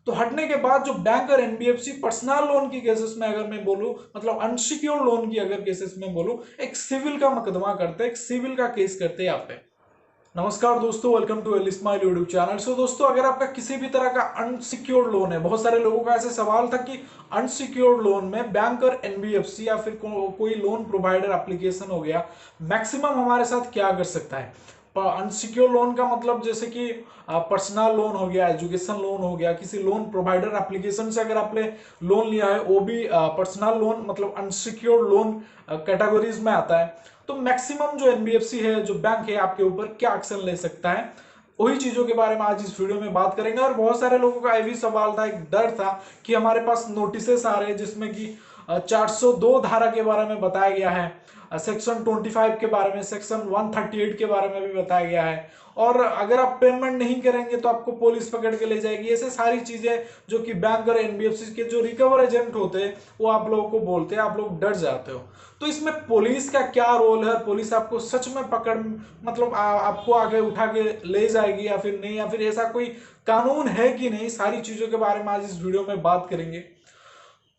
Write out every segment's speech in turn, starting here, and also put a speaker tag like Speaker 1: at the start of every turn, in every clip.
Speaker 1: तो हटने के बाद जो बैंक और एनबीएफसी पर्सनल लोन की केसेस में अगर मैं बोलूं, मतलब अनसिक्योर्ड लोन की अगर केसेस में बोलूं, एक सिविल का मुकदमा करते हैं, एक सिविल का केस करते हैं यहाँ पे। नमस्कार दोस्तों, welcome to L Smile YouTube channel. So दोस्तों, अगर आपका किसी भी तरह का अनसिक्योर्ड लोन है, बहुत सारे लोगों का ऐसे सवाल था कि अनसिक्योर्ड लोन में बैंक और एनबीएफसी या फिर कोई लोन प्रोवाइडर एप्लीकेशन हो गया, मैक्सिमम हमारे साथ क्या कर सकता है। अनसिक्योर लोन का मतलब जैसे कि पर्सनल लोन हो गया, एजुकेशन लोन हो गया, किसी लोन प्रोवाइडर एप्लीकेशन से अगर आपने लोन लिया है, वो भी पर्सनल लोन मतलब अनसिक्योर्ड लोन कैटेगरीज में आता है। तो मैक्सिमम जो एनबीएफसी है, जो बैंक है, आपके ऊपर क्या एक्शन ले सकता है, वही चीजों के बारे में आज इस वीडियो में बात करेंगे। और बहुत सारे लोगों का ये भी सवाल था, एक डर था कि हमारे पास नोटिसेस आ रहे हैं जिसमें कि 402 धारा के बारे में बताया गया है, सेक्शन 25 के बारे में, सेक्शन 138 के बारे में भी बताया गया है, और अगर आप पेमेंट नहीं करेंगे तो आपको पुलिस पकड़ के ले जाएगी। ऐसे सारी चीजें जो कि बैंक और एनबीएफसी के जो रिकवर एजेंट होते हैं वो आप लोगों को बोलते हैं, आप लोग डर जाते हो। तो इसमें पुलिस का क्या रोल है, पुलिस आपको सच में पकड़ मतलब आपको आगे उठा के ले जाएगी या फिर नहीं, या फिर ऐसा कोई कानून है कि नहीं, सारी चीजों के बारे में आज इस वीडियो में बात करेंगे।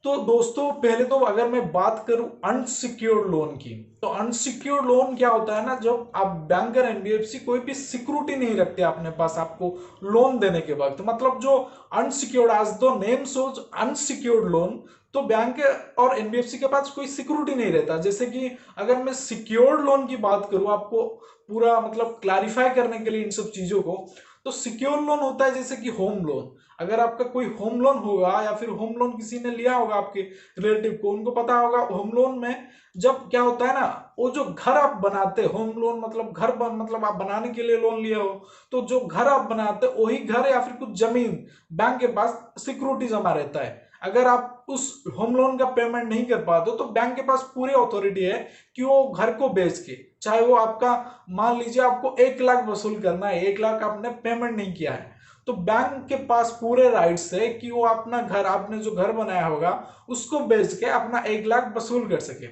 Speaker 1: तो दोस्तों, पहले तो अगर मैं बात करूं अनसिक्योर्ड लोन की, तो अनसिक्योर्ड लोन क्या होता है ना, जब आप बैंक और एनबीएफसी कोई भी सिक्योरिटी नहीं रखते अपने पास आपको लोन देने के वक्त, मतलब जो अनसिक्योर्ड, आज the name shows unsecured loan, तो बैंक और एनबीएफसी के पास कोई सिक्योरिटी नहीं रहता। जैसे कि अगर मैं सिक्योर्ड लोन की बात करूं, आपको पूरा मतलब क्लैरिफाई करने के लिए इन सब चीजों को, तो सिक्योर लोन होता है जैसे कि होम लोन। अगर आपका कोई होम लोन होगा या फिर होम लोन किसी ने लिया होगा आपके रिलेटिव को, उनको पता होगा होम लोन में जब क्या होता है ना, वो जो घर आप बनाते, होम लोन मतलब मतलब आप बनाने के लिए लोन लिए हो, तो जो घर आप बनाते वही घर या फिर कुछ जमीन बैंक के पास सिक्योरिटी जमा रहता है। अगर आप उस होम लोन का पेमेंट नहीं कर पाते तो बैंक के पास पूरी अथॉरिटी है कि वो घर को बेच के, चाहे वो आपका, मान लीजिए आपको 1 लाख वसूल करना है, 1 लाख आपने पेमेंट नहीं किया है, तो बैंक के पास पूरे राइट्स है कि वो अपना घर, आपने जो घर बनाया होगा उसको बेच के अपना 1 लाख वसूल कर सके।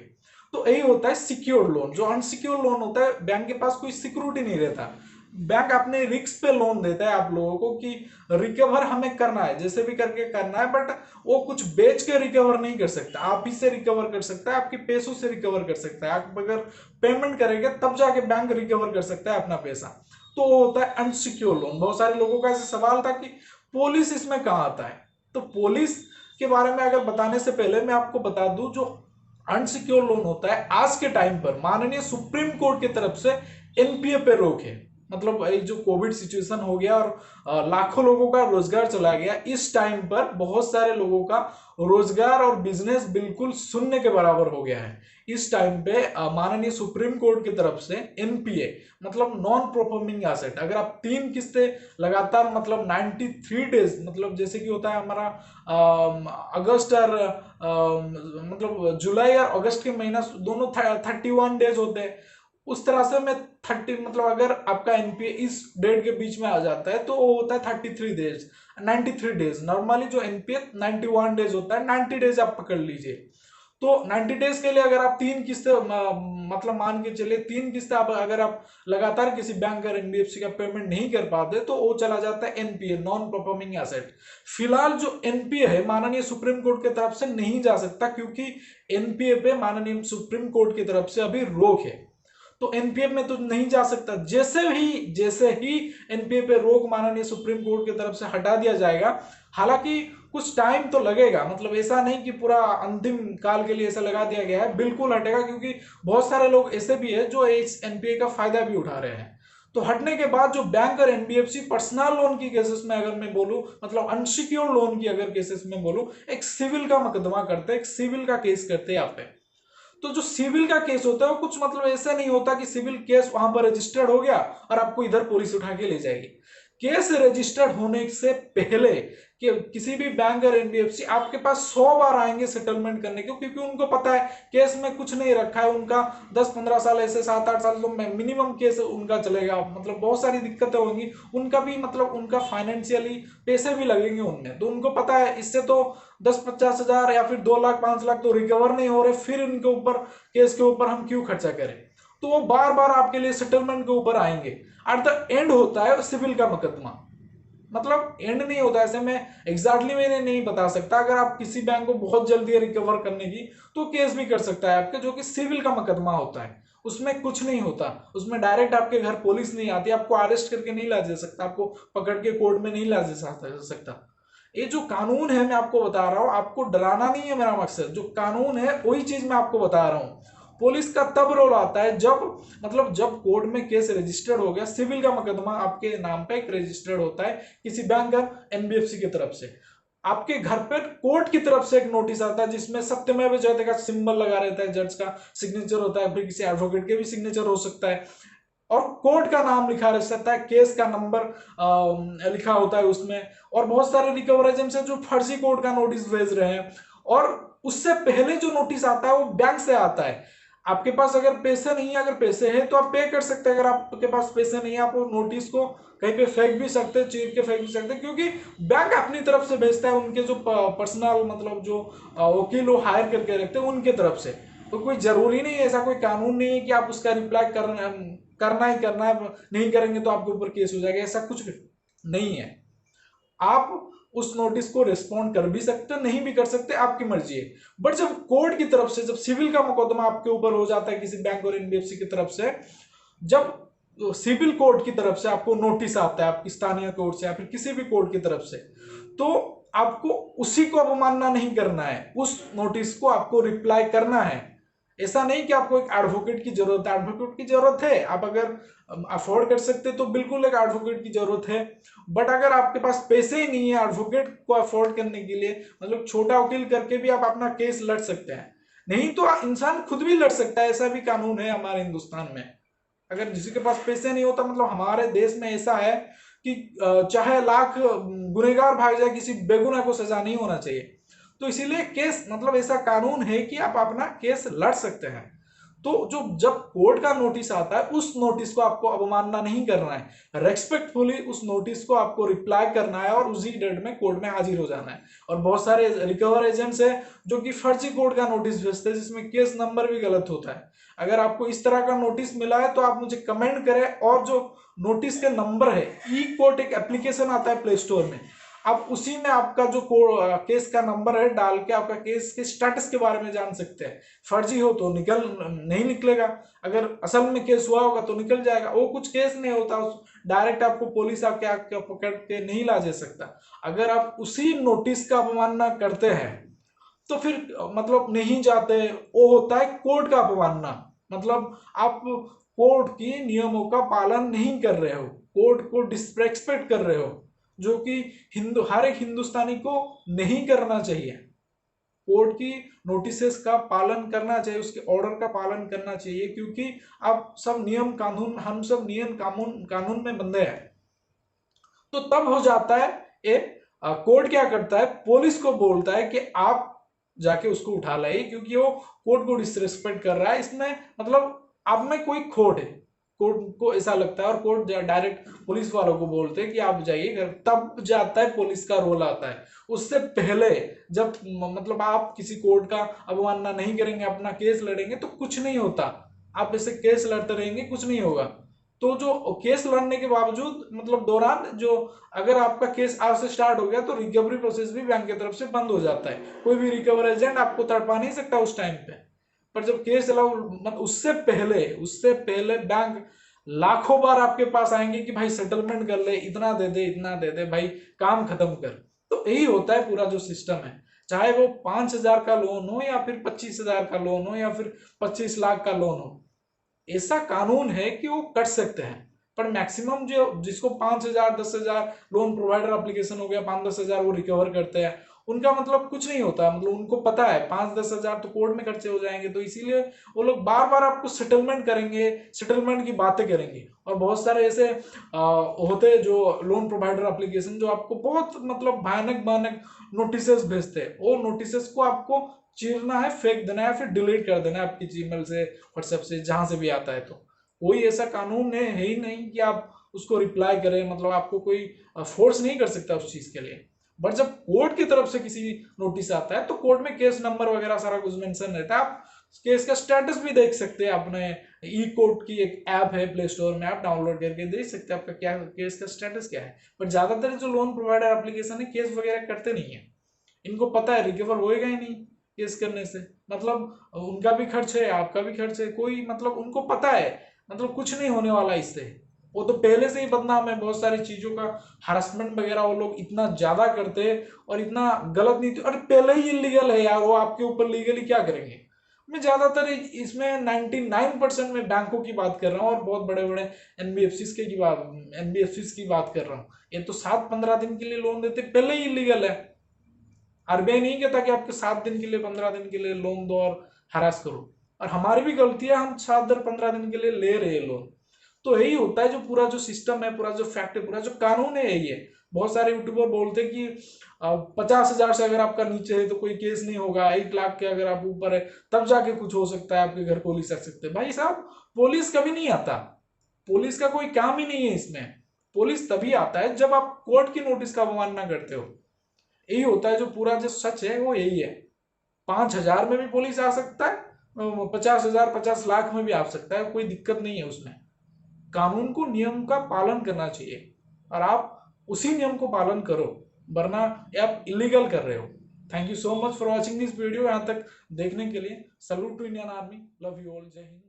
Speaker 1: तो यही होता है सिक्योर्ड लोन। जो अनसिक्योर्ड लोन होता है, बैंक के पास कोई सिक्योरिटी नहीं रहता, बैंक अपने रिस्क पे लोन देता है आप लोगों को कि रिकवर हमें करना है, जैसे भी करके करना है, बट वो कुछ बेच के रिकवर नहीं कर सकता, आप ही से रिकवर कर सकता है, आपके पैसों से रिकवर कर सकता है। आप अगर पेमेंट करेंगे तब जाके बैंक रिकवर कर सकता है अपना पैसा। तो वो होता है अनसिक्योर लोन। बहुत सारे लोगों का ऐसा सवाल था कि पुलिस इसमें कहाँ आता है। तो पुलिस के बारे में अगर बताने से पहले मैं आपको बता दूं, जो अनसिक्योर लोन होता है, आज के टाइम पर माननीय सुप्रीम कोर्ट की तरफ से एनपीए पे रोक है। मतलब ये जो कोविड सिचुएशन हो गया और लाखों लोगों का रोजगार चला गया, इस टाइम पर बहुत सारे लोगों का रोजगार और बिजनेस बिल्कुल शून्य के बराबर हो गया है। इस टाइम पे माननीय सुप्रीम कोर्ट की तरफ से एनपीए मतलब नॉन परफॉर्मिंग एसेट, अगर आप 3 किस्तें लगातार मतलब 93 डेज, मतलब जैसे कि होता है हमारा अगस्त और मतलब जुलाई और अगस्त के महीना दोनों 31 डेज होते हैं, उस तरह से मैं 30 मतलब अगर आपका एनपीए इस डेट के बीच में आ जाता है तो वो होता है 33 डेज, 93 डेज। नॉर्मली जो एनपीए 91 डेज होता है, 90 डेज आप पकड़ लीजिए। तो 90 डेज के लिए अगर आप 3 किस्तें मतलब मान के चलिए 3 किस्तें आप अगर आप लगातार किसी बैंक और एनबीएफसी का पेमेंट नहीं कर पाते तो वो चला जाता है एनपीए, नॉन परफॉर्मिंग एसेट। फिलहाल जो एनपीए है माननीय सुप्रीम कोर्ट की तरफ से नहीं जा सकता, क्योंकि एनपीए पे माननीय सुप्रीम कोर्ट की तरफ से अभी रोक है। तो एनपीए में तो नहीं जा सकता। जैसे ही एनपीए पे रोक माननीय सुप्रीम कोर्ट की तरफ से हटा दिया जाएगा, हालांकि कुछ टाइम तो लगेगा, मतलब ऐसा नहीं कि पूरा अंतिम काल के लिए ऐसा लगा दिया गया है, बिल्कुल हटेगा, क्योंकि बहुत सारे लोग ऐसे भी है जो इस एनपीए का फायदा भी उठा रहे हैं। तो हटने के बाद जो बैंक और एनबीएफसी पर्सनल लोन की केसेस में अगर मैं बोलूं, मतलब अनसिक्योर्ड लोन की अगर केसेस में बोलूं, एक सिविल का मुकदमा करते हैं, एक सिविल का केस करते हैं यहाँ पे। तो जो सिविल का केस होता है वो कुछ मतलब ऐसा नहीं होता कि सिविल केस वहां पर रजिस्टर्ड हो गया और आपको इधर पुलिस उठा के ले जाएगी। केस रजिस्टर्ड होने से पहले कि किसी भी बैंक और एनबीएफसी आपके पास 100 बार आएंगे सेटलमेंट करने के, क्योंकि उनको पता है केस में कुछ नहीं रखा है उनका। 10-15 साल ऐसे 7-8 साल तो मिनिमम केस उनका चलेगा, मतलब बहुत सारी दिक्कतें होंगी उनका भी, मतलब उनका फाइनेंशियली पैसे भी लगेंगे उनमें, तो उनको पता है इससे तो 10-50 हजार या फिर 2 लाख 5 लाख तो रिकवर नहीं हो रहे, फिर इनके ऊपर केस के ऊपर हम क्यों खर्चा करें। तो वो बार बार आपके लिए सेटलमेंट के ऊपर आएंगे। एट द एंड होता है सिविल का मुकदमा। मतलब एंड नहीं होता ऐसे में एग्जैक्टली मैंने नहीं बता सकता। अगर आप किसी बैंक को बहुत जल्दी रिकवर करने की तो केस भी कर सकता है आपके, जो कि सिविल का मुकदमा होता है, उसमें कुछ नहीं होता, उसमें डायरेक्ट आपके घर पुलिस नहीं आती, आपको अरेस्ट करके नहीं ला जा सकता, आपको पकड़ के कोर्ट में नहीं ला जा सकता। ये जो कानून है मैं आपको बता रहा हूं, आपको डराना नहीं है मेरा मकसद, जो कानून है वही चीज मैं आपको बता रहा हूं। पुलिस का तब रोल आता है जब मतलब जब कोर्ट में केस रजिस्टर्ड हो गया, सिविल का मुकदमा आपके नाम पे एक रजिस्टर्ड होता है किसी बैंक या एनबीएफसी की तरफ से, आपके घर पर कोर्ट की तरफ से एक नोटिस आता है जिसमें सत्यमेव जयते का सिंबल लगा रहता है, जज का सिग्नेचर होता है, फिर किसी एडवोकेट के भी सिग्नेचर हो सकता है, और कोर्ट का नाम लिखा रह सकता है, केस का नंबर लिखा होता है उसमें। और बहुत सारे रिकवर एजेंट्स हैं जो फर्जी कोर्ट का नोटिस भेज रहे हैं, और उससे पहले जो नोटिस आता है वो बैंक से आता है। आपके पास अगर पैसे नहीं है, अगर पैसे हैं तो आप पे कर सकते हैं, अगर आपके पास पैसे नहीं है आप नोटिस को कहीं पे फेंक भी सकते हैं, चीर के फेंक भी सकते हैं, क्योंकि बैंक अपनी तरफ से भेजता है, उनके जो पर्सनल मतलब जो वकील वो हायर करके रखते हैं उनके तरफ से। तो कोई जरूरी नहीं है, ऐसा कोई कानून नहीं है कि आप उसका रिप्लाई करना ही करना है, नहीं करेंगे तो आपके ऊपर केस हो जाएगा, ऐसा कुछ नहीं है। आप उस नोटिस को रिस्पॉन्ड कर भी सकते, नहीं भी कर सकते, आपकी मर्जी है। बट जब कोर्ट की तरफ से, जब सिविल का मुकदमा आपके ऊपर हो जाता है किसी बैंक और एनबीएफसी की तरफ से, जब सिविल कोर्ट की तरफ से आपको नोटिस आता है, आपकी स्थानीय कोर्ट से या फिर किसी भी कोर्ट की तरफ से, तो आपको उसी को अवमानना नहीं करना है, उस नोटिस को आपको रिप्लाई करना है। ऐसा नहीं कि आपको एक एडवोकेट की जरूरत है, एडवोकेट की जरूरत है, आप अगर अफोर्ड कर सकते तो बिल्कुल एक एडवोकेट की जरूरत है। बट अगर आपके पास पैसे ही नहीं है एडवोकेट को अफोर्ड करने के लिए, मतलब छोटा वकील करके भी आप अपना केस लड़ सकते हैं, नहीं तो इंसान खुद भी लड़ सकता है, ऐसा भी कानून है हमारे हिंदुस्तान में। अगर किसी के पास पैसे नहीं होता, मतलब हमारे देश में ऐसा है कि चाहे लाख गुनहगार भाग जाए, किसी बेगुनाह को सजा नहीं होना चाहिए। तो इसीलिए केस मतलब ऐसा कानून है कि आप अपना केस लड़ सकते हैं। तो जो जब कोर्ट का नोटिस आता है उस नोटिस को आपको अवमानना नहीं करना है, रेस्पेक्टफुली उस नोटिस को आपको रिप्लाई करना है और उसी डेट में कोर्ट में हाजिर हो जाना है। और बहुत सारे रिकवर एजेंट्स हैं जो कि फर्जी कोर्ट का नोटिस भेजते हैं जिसमें केस नंबर भी गलत होता है। अगर आपको इस तरह का नोटिस मिला है तो आप मुझे कमेंट करें, और जो नोटिस के नंबर है, ई कोर्ट एक एप्लीकेशन आता है प्ले स्टोर में, आप उसी में आपका जो केस का नंबर है डाल के आपका केस के स्टेटस के बारे में जान सकते हैं। फर्जी हो तो नहीं निकलेगा, अगर असल में केस हुआ होगा तो निकल जाएगा। वो कुछ केस नहीं होता, डायरेक्ट आपको पुलिस आके पकड़ के नहीं ला जा सकता। अगर आप उसी नोटिस का अवमानना करते हैं तो फिर मतलब नहीं जाते, वो होता है कोर्ट का अपमानना। मतलब आप कोर्ट की नियमों का पालन नहीं कर रहे हो, कोर्ट को डिसरेस्पेक्ट कर रहे हो, जो कि हर एक हिंदुस्तानी को नहीं करना चाहिए। कोर्ट की नोटिसेस का पालन करना चाहिए, उसके ऑर्डर का पालन करना चाहिए, क्योंकि आप सब नियम कानून, हम सब नियम कानून में बंधे हैं। तो तब हो जाता है ये, कोर्ट क्या करता है, पुलिस को बोलता है कि आप जाके उसको उठा लाइए, क्योंकि वो कोर्ट को डिसरेस्पेक्ट कर रहा है, इसमें मतलब आप में कोई खोट है। कोर्ट को ऐसा लगता है और कोर्ट डायरेक्ट पुलिस वालों को बोलते हैं कि आप जाइए घर, तब जाता है पुलिस का रोल आता है। उससे पहले जब मतलब आप किसी कोर्ट का अवमानना नहीं करेंगे, अपना केस लड़ेंगे तो कुछ नहीं होता, आप ऐसे केस लड़ते रहेंगे कुछ नहीं होगा। तो जो केस लड़ने के बावजूद मतलब दौरान जो अगर आपका केस आज से स्टार्ट हो गया तो रिकवरी प्रोसेस भी बैंक की तरफ से बंद हो जाता है, कोई भी रिकवर एजेंट आपको तड़पा नहीं सकता उस टाइम पे। पर जब केस चलाओ मतलब उससे पहले बैंक लाखों बार आपके पास आएंगे कि भाई सेटलमेंट कर ले, इतना दे दे भाई, काम खत्म कर। तो यही होता है पूरा जो सिस्टम है, चाहे वो 5,000 का लोन हो या फिर 25,000 का लोन हो या फिर 25 लाख का लोन हो, ऐसा कानून है कि वो कर सकते हैं। पर मैक्सिमम जो जिसको 5,000 10,000 लोन प्रोवाइडर एप्लीकेशन हो गया, 5-10 हजार वो रिकवर करते हैं, उनका मतलब कुछ नहीं होता, मतलब उनको पता है 5-10 हजार तो कोर्ट में खर्चे हो जाएंगे, तो इसीलिए वो लोग बार बार आपको सेटलमेंट करेंगे, सेटलमेंट की बातें करेंगे। और बहुत सारे ऐसे होते हैं जो लोन प्रोवाइडर एप्लीकेशन जो आपको बहुत मतलब भयानक भयानक नोटिसेस भेजते हैं, वो नोटिसेस को आपको चीरना है, फेंक देना है, फिर डिलीट कर देना है आपकी जीमेल से, व्हाट्सएप से, जहां से भी आता है। तो कोई ऐसा कानून है ही नहीं कि आप उसको रिप्लाई करें, मतलब आपको कोई फोर्स नहीं कर सकता उस चीज के लिए। बट जब कोर्ट की तरफ से किसी नोटिस आता है तो कोर्ट में केस नंबर वगैरह सारा कुछ मेंशन रहता है, आप केस का स्टेटस भी देख सकते हैं अपने ई कोर्ट की एक ऐप है प्ले स्टोर में, आप डाउनलोड करके देख सकते हैं आपका क्या केस का स्टेटस क्या है। पर ज्यादातर जो लोन प्रोवाइडर एप्लीकेशन है केस वगैरह करते नहीं है, इनको पता है रिकवर होएगा ही नहीं केस करने से, मतलब उनका भी खर्च है आपका भी खर्च है, कोई मतलब उनको पता है मतलब कुछ नहीं होने वाला इससे। वो तो पहले से ही बदनाम है बहुत सारी चीजों का, हरासमेंट वगैरह वो लोग इतना ज्यादा करते हैं और इतना गलत नीति, और पहले ही इलीगल है यार, वो आपके ऊपर लीगली क्या करेंगे। मैं ज्यादातर इसमें 99% में बैंकों की बात कर रहा हूँ और बहुत बड़े बड़े एनबीएफसी की बात कर रहा हूँ। ये तो 7-15 दिन के लिए लोन देते, पहले ही इलीगल है। आरबीआई नहीं कहता कि आपके 7 दिन के लिए 15 दिन के लिए लोन दो और हरास करो, और हमारी भी गलती है, हम 7-15 दिन के लिए ले रहे हैं लोन। तो यही होता है, जो पूरा जो सिस्टम है, पूरा जो फैक्ट है, पूरा जो कानून है यही है। बहुत सारे यूट्यूबर बोलते हैं कि 50,000 से अगर आपका नीचे है तो कोई केस नहीं होगा, 1 लाख के अगर आप ऊपर है तब जाके कुछ हो सकता है, आपके घर पुलिस आ सकते हैं। भाई साहब पुलिस कभी नहीं आता, पुलिस का कोई काम ही नहीं है इसमें। पुलिस तभी आता है जब आप कोर्ट की नोटिस का अवमानना करते हो। यही होता है, जो पूरा जो सच है वो यही है। 5,000 में भी पुलिस आ सकता है, 50,000 50 लाख में भी आ सकता है, कोई दिक्कत नहीं है उसमें। कानून को नियम का पालन करना चाहिए और आप उसी नियम को पालन करो, वरना आप इलीगल कर रहे हो। Thank you so much for watching this video, यहाँ तक देखने के लिए। Salute to Indian army, love you all, जय हिंद।